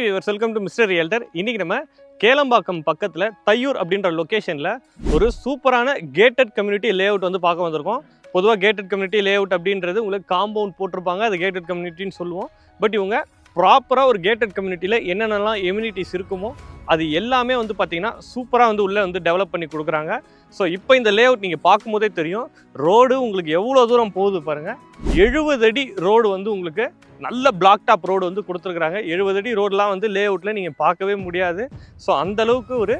Hi viewers, welcome to mister realtor. இன்னைக்கு நம்ம கேளம்பாக்கம் பக்கத்தில் தையூர் அப்படின்ற லொக்கேஷனில் ஒரு சூப்பரான கேட்டட் கம்யூனிட்டி லே அவுட் வந்து பார்க்க வந்திருக்கோம். பொதுவாக கேட்டட் கம்யூனிட்டி லே அவுட் அப்படின்றது உங்களுக்கு காம்பவுண்ட் போட்டிருப்பாங்க, அது கேட்டட் கம்யூனிட்டின்னு சொல்லுவோம். பட் இவங்க ப்ராப்பராக ஒரு கேட்டட் கம்யூனிட்டியில் என்னென்னலாம் எம்யூனிட்டிஸ் இருக்குமோ அது எல்லாமே வந்து பார்த்திங்கன்னா சூப்பராக வந்து உள்ளே வந்து டெவலப் பண்ணி கொடுக்குறாங்க. ஸோ இப்போ இந்த லே அவுட் நீங்கள் பார்க்கும்போதே தெரியும், ரோடு உங்களுக்கு எவ்வளோ தூரம் போகுது பாருங்கள். 70 அடி ரோடு வந்து உங்களுக்கு நல்ல பிளாக் டாப் ரோடு வந்து கொடுத்துருக்குறாங்க. 70 அடி ரோடெலாம் வந்து லே அவுட்டில் நீங்கள் பார்க்கவே முடியாது. ஸோ அந்தளவுக்கு ஒரு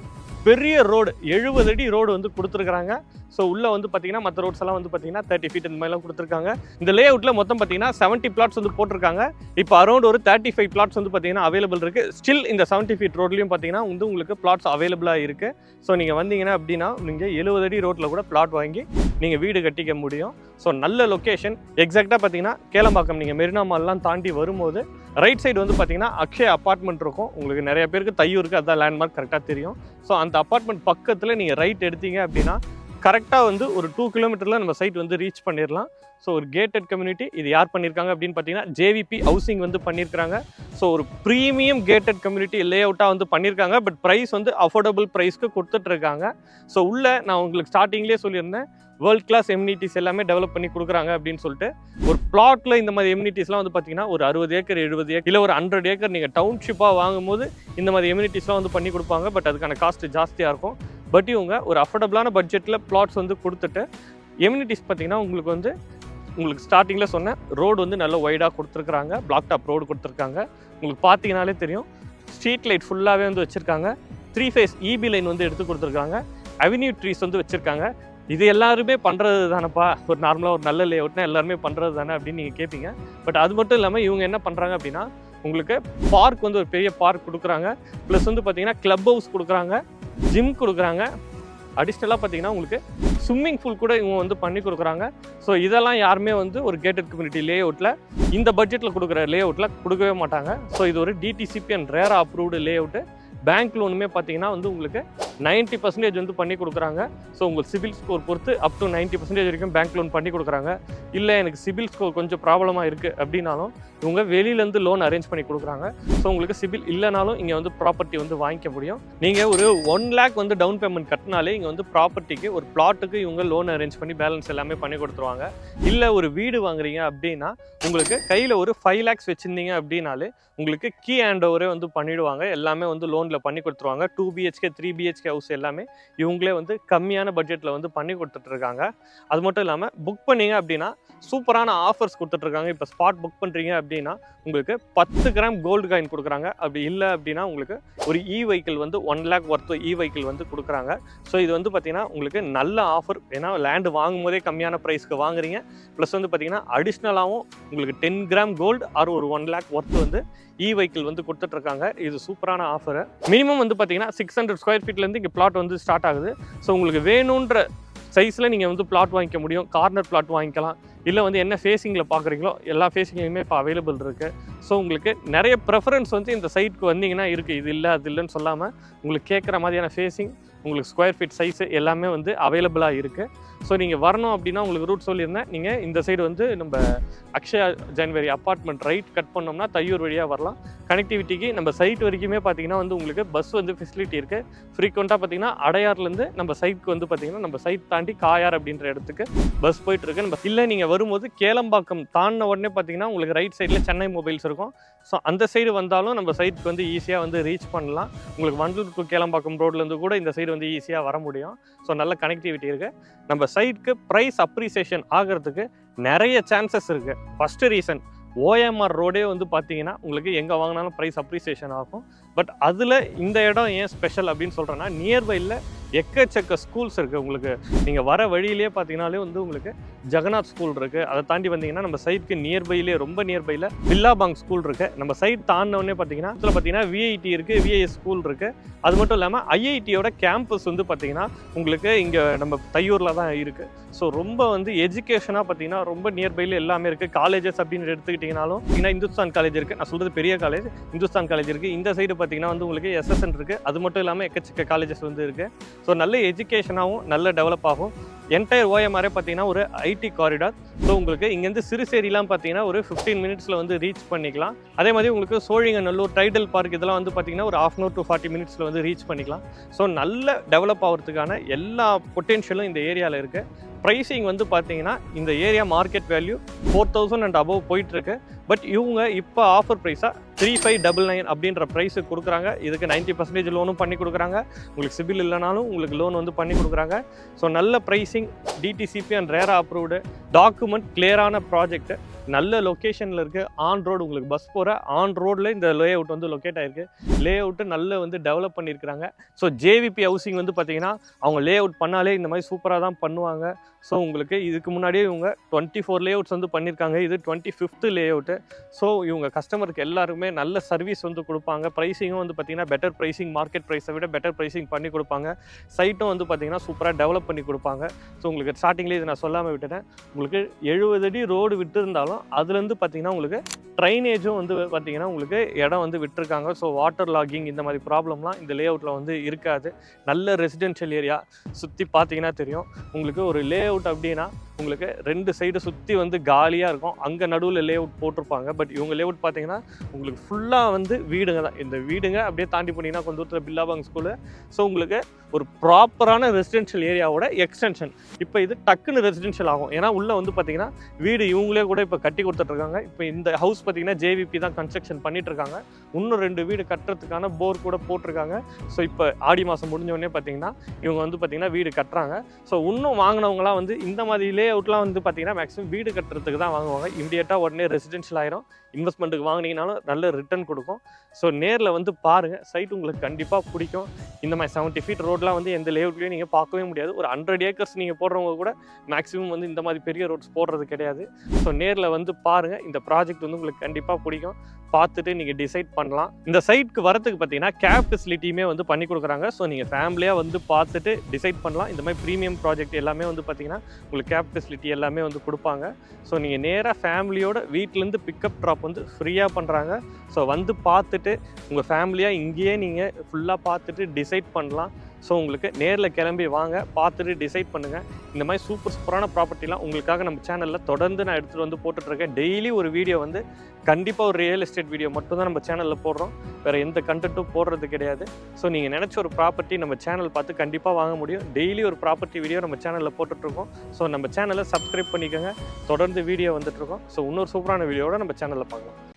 பெரிய ரோடு, 70 அடி ரோடு வந்து கொடுத்துருக்குறாங்க. ஸோ உள்ளே வந்து பார்த்தீங்கன்னா மற்ற ரோட்ஸ் எல்லாம் வந்து பார்த்தீங்கன்னா 30 ஃபீட் இந்த மாதிரிலாம் கொடுத்துருக்காங்க. இந்த லே அவுட்டில் மொத்தம் பார்த்தீங்கன்னா 70 பிளாட்ஸ் வந்து போட்டிருக்காங்க. இப்போ அரௌண்ட் ஒரு 35 பிளாட்ஸ் வந்து பார்த்தீங்கன்னா அவைலபிள் இருக்குது. ஸ்டில் இந்த 70 ஃபீட் ரோட்லையும் பார்த்தீங்கன்னா வந்து உங்களுக்கு பிளாட்ஸ் அவைலபிளாக இருக்குது. ஸோ நீங்கள் வந்தீங்கன்னா அப்படின்னா நீங்கள் 70 அடி ரோட்டில் கூட பிளாட் வாங்கி நீங்கள் வீடு கட்டிக்க முடியும். ஸோ நல்ல லொக்கேஷன். எக்ஸாக்டாக பார்த்தீங்கன்னா கேளம்பாக்கம் நீங்கள் மெரினா மால்லாம் தாண்டி வரும்போது ரைட் சைடு வந்து பார்த்தீங்கன்னா அக்ஷயா அப்பார்ட்மெண்ட் இருக்கும். உங்களுக்கு நிறைய பேருக்கு தையூருக்கு அதான் லேண்ட்மார்க் கரெக்டாக தெரியும். ஸோ அந்த அப்பார்ட்மெண்ட் பக்கத்தில் நீங்கள் ரைட் எடுத்தீங்க அப்படின்னா கரெக்டாக வந்து ஒரு 2 கிலோமீட்டரில் நம்ம சைட் வந்து ரீச் பண்ணிடலாம். ஸோ ஒரு கேட்டட் கம்யூனிட்டி. இது யார் பண்ணியிருக்காங்க அப்படின்னு பார்த்தீங்கன்னா ஜேவிபி ஹவுசிங் வந்து பண்ணியிருக்காங்க. ஸோ ஒரு ப்ரீமியம் கேட்டட் கம்யூனிட்டி லே அவுட்டாக வந்து பண்ணியிருக்காங்க. பட் ப்ரைஸ் வந்து அஃபோர்டபுள் ப்ரைஸ்க்கு கொடுத்துட்ருக்காங்க. ஸோ உள்ளே நான் உங்களுக்கு ஸ்டார்டிங்லேயே சொல்லியிருந்தேன், வேர்ல்ட் கிளாஸ் எம்யூனிட்டிஸ் எல்லாமே டெவலப் பண்ணி கொடுக்குறாங்க அப்படின்னு சொல்லிட்டு. ஒரு பிளாட்டில் இந்த மாதிரி எம்யூனிட்டிஸ்லாம் வந்து பார்த்தீங்கன்னா ஒரு 60 ஏக்கர் 70 ஏக்கர் இல்லை ஒரு 100 ஏக்கர் நீங்கள் டவுன்ஷிப்பாக வாங்கும்போது இந்த மாதிரி எம்யூனிட்டிஸ்லாம் வந்து பண்ணி கொடுப்பாங்க. பட் அதுக்கான காஸ்ட் ஜாஸ்தியாக இருக்கும். பட் இவங்க ஒரு அஃபோர்டபுளான பட்ஜெட்டில் பிளாட்ஸ் வந்து கொடுத்துட்டு எம்யூனிட்டிஸ் பார்த்தீங்கன்னா உங்களுக்கு ஸ்டார்டிங்கில் சொன்ன ரோடு வந்து நல்ல வைடாக கொடுத்துருக்குறாங்க. பிளாக் டாப் ரோடு கொடுத்துருக்காங்க. உங்களுக்கு பார்த்தீங்கனாலே தெரியும், ஸ்ட்ரீட் லைட் ஃபுல்லாகவே வந்து வச்சுருக்காங்க. 3 ஃபேஸ் இபி லைன் வந்து எடுத்து கொடுத்துருக்காங்க. அவென்யூ ட்ரீஸ் வந்து வச்சுருக்காங்க. இது எல்லாருமே பண்ணுறது தானேப்பா, ஒரு நார்மலாக ஒரு நல்ல லே அவுட்னா எல்லாருமே பண்ணுறது தானே அப்படின்னு நீங்கள் கேட்பீங்க. பட் அது மட்டும் இல்லாமல் இவங்க என்ன பண்ணுறாங்க அப்படின்னா உங்களுக்கு பார்க் வந்து ஒரு பெரிய பார்க் கொடுக்குறாங்க. ப்ளஸ் வந்து பார்த்தீங்கன்னா கிளப் ஹவுஸ் கொடுக்குறாங்க, ஜிம் கொடுக்குறாங்க. அடிஷ்னலாக பார்த்தீங்கன்னா உங்களுக்கு ஸ்விம்மிங் பூல் கூட இவங்க வந்து பண்ணி கொடுக்குறாங்க. ஸோ இதெல்லாம் யாருமே வந்து ஒரு கேட்டட் கம்யூனிட்டி லே அவுட்டில் இந்த பட்ஜெட்டில் கொடுக்குற லே அவுட்டில் கொடுக்கவே மாட்டாங்க. ஸோ இது ஒரு DTCP and RERA approved layout. Bank லோனுமே பார்த்தீங்கன்னா வந்து உங்களுக்கு 90% வந்து பண்ணி கொடுக்குறாங்க. ஸோ உங்களுக்கு சிபில் ஸ்கோர் பொறுத்து அப் டு 90% வரைக்கும் பேங்க் லோன் பண்ணி கொடுக்குறாங்க. இல்லை எனக்கு சிபில் ஸ்கோர் கொஞ்சம் ப்ராப்ளமாக இருக்குது அப்படின்னாலும் இவங்க வெளியிலேருந்து லோன் அரேஞ்ச் பண்ணி கொடுக்குறாங்க. ஸோ உங்களுக்கு சிபில் இல்லைனாலும் இங்கே வந்து ப்ராப்பர்ட்டி வந்து வாங்கிக்க முடியும். நீங்கள் ஒரு 1 lakh வந்து டவுன் பேமெண்ட் கட்டினாலே இங்கே வந்து ப்ராப்பர்ட்டிக்கு ஒரு பிளாட்டுக்கு இவங்க லோன் அரேஞ்ச் பண்ணி பேலன்ஸ் எல்லாமே பண்ணி கொடுத்துருவாங்க. இல்லை ஒரு வீடு வாங்குறீங்க அப்படின்னா உங்களுக்கு கையில் ஒரு 5 lakhs வச்சுருந்தீங்க அப்படின்னாலே உங்களுக்கு கீ ஹேண்ட் ஓவரே வந்து பண்ணிவிடுவாங்க. எல்லாமே வந்து லோனில் பண்ணி கொடுத்துருவாங்க. 2 BHK 3 BHK ஹவுஸ் எல்லாமே இவங்களே வந்து கம்மியான பட்ஜெட்டில் வந்து பண்ணி கொடுத்துட்ருக்காங்க. அது மட்டும் இல்லாமல் புக் பண்ணிங்க அப்படின்னா சூப்பரான ஆஃபர்ஸ் கொடுத்துட்ருக்காங்க. இப்போ ஸ்பாட் புக் பண்ணுறீங்க அப்படின்னா உங்களுக்கு 10 கிராம் கோல்டு காயின் கொடுக்குறாங்க. அப்படி இல்லை அப்படின்னா உங்களுக்கு ஒரு வெஹிக்கிள் வந்து 1 lakh ஒர்த்து வெஹிக்கிள் வந்து கொடுக்குறாங்க. ஸோ இது வந்து பார்த்திங்கன்னா உங்களுக்கு நல்ல ஆஃபர். ஏன்னா லேண்டு வாங்கும் போதே கம்மியான ப்ரைஸ்க்கு வாங்குறீங்க. ப்ளஸ் வந்து பார்த்திங்கன்னா அடிஷ்னலாகவும் உங்களுக்கு 10 கிராம் கோல்டு ஆர் ஒரு 1 lakh ஒர்த்து வந்து வெஹிக்கிள் வந்து கொடுத்துட்ருக்காங்க. இது சூப்பரான ஆஃபரு. மினிமம் வந்து பார்த்தீங்கன்னா 600 ஸ்கொயர் ஃபீட்லேருந்து இங்கே பிளாட் வந்து ஸ்டார்ட் ஆகுது. ஸோ உங்களுக்கு வேணுன்ற சைஸில் நீங்கள் வந்து பிளாட் வாங்கிக்க முடியும். கார்னர் பிளாட் வாங்கிக்கலாம். இல்லை வந்து என்ன ஃபேஸிங்கில் பார்க்குறீங்களோ எல்லா ஃபேஸிங்லையுமே இப்போ அவைலபிள் இருக்குது. ஸோ உங்களுக்கு நிறைய ப்ரெஃபரன்ஸ் வந்து இந்த சைட்டுக்கு வந்தீங்கன்னா இருக்குது. இது இல்லை அது இல்லைன்னு சொல்லாமல் உங்களுக்கு கேட்குற மாதிரியான ஃபேஸிங், உங்களுக்கு ஸ்கொயர் ஃபீட் சைஸு எல்லாமே வந்து அவைலபிளாக இருக்குது. ஸோ நீங்கள் வரணும் அப்படின்னா உங்களுக்கு ரூட் சொல்லியிருந்தேன். நீங்கள் இந்த சைடு வந்து நம்ம Akshaya January apartment right cut பண்ணோம்னா தையூர் வழியாக வரலாம். கனெக்டிவிட்டிக்கு நம்ம சைட் வரைக்குமே பார்த்தீங்கன்னா வந்து உங்களுக்கு பஸ் வந்து ஃபெசிலிட்டி இருக்குது. ஃப்ரீக்வெண்ட்டாக பார்த்தீங்கன்னா அடையார்லேருந்து நம்ம சைட்டுக்கு வந்து பார்த்தீங்கன்னா நம்ம சைட் தாண்டி காயார் அப்படின்ற இடத்துக்கு பஸ் போயிட்டுருக்கு. நம்ம இல்லை நீங்கள் வரும்போது கேளம்பாக்கம் தாண்டின உடனே பார்த்தீங்கன்னா உங்களுக்கு ரைட் சைடில் சென்னை மொபைல்ஸ் இருக்கும். ஸோ அந்த சைடு வந்தாலும் நம்ம சைட்டுக்கு வந்து ஈஸியாக வந்து ரீச் பண்ணலாம். உங்களுக்கு வண்டலூர் டு கேளம்பாக்கம் ரோட்லேருந்து கூட இந்த சைடு வந்து ஈஸியாக வர முடியும். ஸோ நல்ல கனெக்டிவிட்டி இருக்குது. நம்ம சைட்டுக்கு ப்ரைஸ் அப்ரிசியேஷன் ஆகிறதுக்கு நிறைய சான்சஸ் இருக்குது. ஃபஸ்ட்டு ரீசன் ஓஎம்ஆர் ரோடே வந்து பார்த்தீங்கன்னா உங்களுக்கு எங்கே வாங்கினாலும் ப்ரைஸ் அப்ரிசியேஷன் ஆகும். பட் அதில் இந்த இடம் ஏன் ஸ்பெஷல் அப்படின்னு சொல்கிறேன்னா நியர்பையில் எக்கச்சக்க ஸ்கூல்ஸ் இருக்குது. உங்களுக்கு நீங்கள் வர வழியிலே பார்த்தீங்கன்னாலே வந்து உங்களுக்கு ஜெகநாத் ஸ்கூல் இருக்குது. அதை தாண்டி வந்தீங்கன்னா நம்ம சைட்டுக்கு நியர்பையிலே ரொம்ப நியர்பையில் வில்லாபாங் ஸ்கூல் இருக்குது. நம்ம சைட் தாண்டினோடனே பார்த்தீங்கன்னா இதில் பார்த்தீங்கன்னா விஐடி இருக்குது, விஐஎஸ் ஸ்கூல் இருக்குது. அது மட்டும் இல்லாமல் ஐஐடியோட கேம்பஸ் வந்து பார்த்தீங்கன்னா உங்களுக்கு இங்கே நம்ம தையூரில் தான் இருக்குது. ஸோ ரொம்ப வந்து எஜுகேஷனாக பார்த்தீங்கன்னா ரொம்ப நியர்பையில் எல்லாமே இருக்குது. காலேஜஸ் அப்படின்னு எடுத்துக்கிட்டிங்கனாலும் பார்த்தீங்கன்னா இந்துஸ்தான் காலேஜ் இருக்குது. நான் சொல்கிறது பெரிய காலேஜ் இந்துஸ்தான் காலேஜ் இருக்குது. இந்த சைடு பார்த்தீங்கன்னா வந்து உங்களுக்கு எஸ்எஸ்என் இருக்குது. அது மட்டும் இல்லாமல் எக்கச்சக்க காலேஜஸ் வந்து இருக்குது. ஸோ ஸோ நல்ல எஜுகேஷனாகவும் நல்ல டெவலப் ஆகும். என்டையர் ஓஎம்ஆரே பார்த்தீங்கன்னா ஒரு ஐடி காரிடார். ஸோ உங்களுக்கு இங்கேருந்து சிறுசேரிலாம் பார்த்தீங்கன்னா ஒரு 15 மினிட்ஸில் வந்து ரீச் பண்ணிக்கலாம். அதே மாதிரி உங்களுக்கு சோழிங்கநல்லூர் டைடல் பார்க் இதெல்லாம் வந்து பார்த்தீங்கன்னா ஒரு 1/2 hour to 40 மினிட்ஸில் வந்து ரீச் பண்ணிக்கலாம். ஸோ நல்ல டெவலப் ஆகிறதுக்கான எல்லா பொட்டென்ஷியலும் இந்த ஏரியாவில் இருக்குது. ப்ரைஸிங் வந்து பார்த்தீங்கன்னா இந்த area market value 4,000 and above போயிட்டுருக்கு. பட் இவங்க இப்போ ஆஃபர் ப்ரைஸாக 3,599 அப்படின்ற ப்ரைஸுக்கு கொடுக்குறாங்க. இதுக்கு 90% லோனும் பண்ணி கொடுக்குறாங்க. உங்களுக்கு சிபில் இல்லைனாலும் உங்களுக்கு லோன் வந்து பண்ணி கொடுக்குறாங்க. ஸோ நல்ல pricing, DTCP and RERA approved, document கிளியரான ப்ராஜெக்ட், நல்ல லொக்கேஷனில் இருக்குது. ஆன் ரோடு உங்களுக்கு பஸ் போகிற ஆன் ரோடில் இந்த லே அவுட் வந்து லொக்கேட் ஆகிருக்கு. லே அவுட்டு நல்ல வந்து டெவலப் பண்ணியிருக்கிறாங்க. ஸோ ஜேவிபி ஹவுசிங் வந்து பார்த்திங்கன்னா அவங்க லே அவுட் பண்ணாலே இந்த மாதிரி சூப்பராக தான் பண்ணுவாங்க. ஸோ உங்களுக்கு இதுக்கு முன்னாடியே இவங்க 24 லே அவுட்ஸ் வந்து பண்ணியிருக்காங்க. இது 25th லே அவுட்டு. ஸோ இவங்க கஸ்டமருக்கு எல்லாருமே நல்ல சர்வீஸ் வந்து கொடுப்பாங்க. ப்ரைஸிங்கும் வந்து பார்த்திங்கன்னா பெட்டர் ப்ரைஸிங், மார்க்கெட் ப்ரைஸை விட பெட்டர் ப்ரைஸிங் பண்ணி கொடுப்பாங்க. சைட்டும் வந்து பார்த்திங்கன்னா சூப்பராக டெவலப் பண்ணி கொடுப்பாங்க. ஸோ உங்களுக்கு ஸ்டார்டிங்லேயே இது நான் சொல்லாமல் விட்டுட்டேன். உங்களுக்கு 70 அடி ரோடு விட்டு இருந்தாலும் அதுலேருந்து பார்த்திங்கன்னா உங்களுக்கு ட்ரைனேஜும் வந்து பார்த்திங்கன்னா உங்களுக்கு இடம் வந்து விட்டுருக்காங்க. ஸோ வாட்டர் லாகிங் இந்த மாதிரி ப்ராப்ளம்லாம் இந்த லே அவுட்டில் வந்து இருக்காது. நல்ல ரெசிடென்ஷியல் ஏரியா சுற்றி பார்த்தீங்கன்னா தெரியும். உங்களுக்கு ஒரு லே அவுட் அப்படின்னா உங்களுக்கு 2 சைடு சுற்றி வந்து காலியாக இருக்கும். அங்கே நடுவில் லே அவுட் போட்டிருப்பாங்க. பட் இவங்க லே அவுட் பார்த்தீங்கன்னா உங்களுக்கு ஃபுல்லாக வந்து வீடுங்க தான். இந்த வீடுங்க அப்படியே தாண்டி போனீங்கன்னா கொஞ்சம் தூரத்தில் பில்லாபாங் ஸ்கூலு. ஸோ உங்களுக்கு ஒரு ப்ராப்பரான ரெசிடென்ஷியல் ஏரியாவோட எக்ஸ்டென்ஷன். இப்போ இது டக்குன்னு ரெசிடென்ஷியல் ஆகும். ஏன்னா உள்ளே வந்து பார்த்தீங்கன்னா வீடு இவங்களே கூட இப்போ கட்டி கொடுத்துட்ருக்காங்க. இப்போ இந்த ஹவுஸ் பார்த்தீங்கன்னா ஜேவிபி தான் கன்ஸ்ட்ரக்ஷன் பண்ணிட்டு இருக்காங்க. இன்னும் 2 வீடு கட்டுறதுக்கான போர் கூட போட்டிருக்காங்க. ஸோ இப்போ ஆடி மாதம் முடிஞ்சோடனே பார்த்தீங்கன்னா இவங்க வந்து பார்த்தீங்கன்னா வீடு கட்டுறாங்க. ஸோ இன்னும் வாங்கினவங்களாம் வந்து இந்த மாதிரி லே அவுட்லாம் வந்து பார்த்தீங்கன்னா மேக்ஸிமம் வீடு கட்டுறதுக்கு தான் வாங்குவாங்க. இமீடியட்டாக உடனே ரெசிடென்ஷியல் ஆயிரும். இன்வெஸ்ட்மெண்ட்டுக்கு வாங்கினீங்கனாலும் நல்ல ரிட்டர்ன் கொடுக்கும். ஸோ நேரில் வந்து பாருங்கள், சைட் உங்களுக்கு கண்டிப்பாக பிடிக்கும். இந்த மாதிரி 70 feet ரோட்லாம் வந்து எந்த லேஅவுட்லேயும் நீங்கள் பார்க்கவே முடியாது. ஒரு 100 acres நீங்கள் போடுறவங்க கூட மேக்ஸிமம் வந்து இந்த மாதிரி பெரிய ரோட்ஸ் போடுறது கிடையாது. ஸோ நேரில் வந்து பாருங்கள், இந்த ப்ராஜெக்ட் வந்து உங்களுக்கு கண்டிப்பாக பிடிக்கும். பார்த்துட்டு நீங்கள் டிசைட் பண்ணலாம். இந்த சைட்டுக்கு வரத்துக்கு பார்த்தீங்கன்னா கேப் ஃபெசிலிட்டியுமே வந்து பண்ணி கொடுக்குறாங்க. ஸோ நீங்கள் ஃபேமிலியாக வந்து பார்த்துட்டு டிசைட் பண்ணலாம். இந்த மாதிரி ப்ரீமியம் ப்ராஜெக்ட் எல்லாமே வந்து பார்த்தீங்கன்னா உங்களுக்கு கேப் ஃபெசிலிட்டி எல்லாமே வந்து கொடுப்பாங்க. ஸோ நீங்கள் நேராக ஃபேமிலியோட வீட்டிலேருந்து பிக்கப் ட்ராப் வந்து ஃப்ரீயாக பண்ணுறாங்க. ஸோ வந்து பார்த்துட்டு உங்கள் ஃபேமிலியாக இங்கேயே நீங்கள் ஃபுல்லாக பார்த்துட்டு டிசைட் பண்ணலாம். ஸோ உங்களுக்கு நேரில் கிளம்பி வாங்க, பார்த்துட்டு டிசைட் பண்ணுங்கள். இந்த மாதிரி சூப்பரான ப்ராப்பர்ட்டிலாம் உங்களுக்காக நம்ம சேனலில் தொடர்ந்து நான் எடுத்துகிட்டு வந்து போட்டுட்ருக்கேன். டெய்லி ஒரு வீடியோ வந்து கண்டிப்பாக ஒரு ரியல் எஸ்டேட் வீடியோ மட்டும்தான் நம்ம சேனலில் போடுறோம். வேறு எந்த கண்டென்ட்டும் போடுறது கிடையாது. ஸோ நீங்கள் நினச்ச ஒரு ப்ராப்பர்ட்டி நம்ம சேனல் பார்த்து கண்டிப்பாக வாங்க முடியும். டெய்லி ஒரு ப்ராப்பர்ட்டி வீடியோ நம்ம சேனலில் போட்டுட்ருக்கோம். ஸோ நம்ம சேனலை சப்ஸ்கிரைப் பண்ணிக்கோங்க. தொடர்ந்து வீடியோ வந்துட்டுருக்கோம். ஸோ இன்னொரு சூப்பரான வீடியோவோட நம்ம சேனலில் பார்க்கலாம்.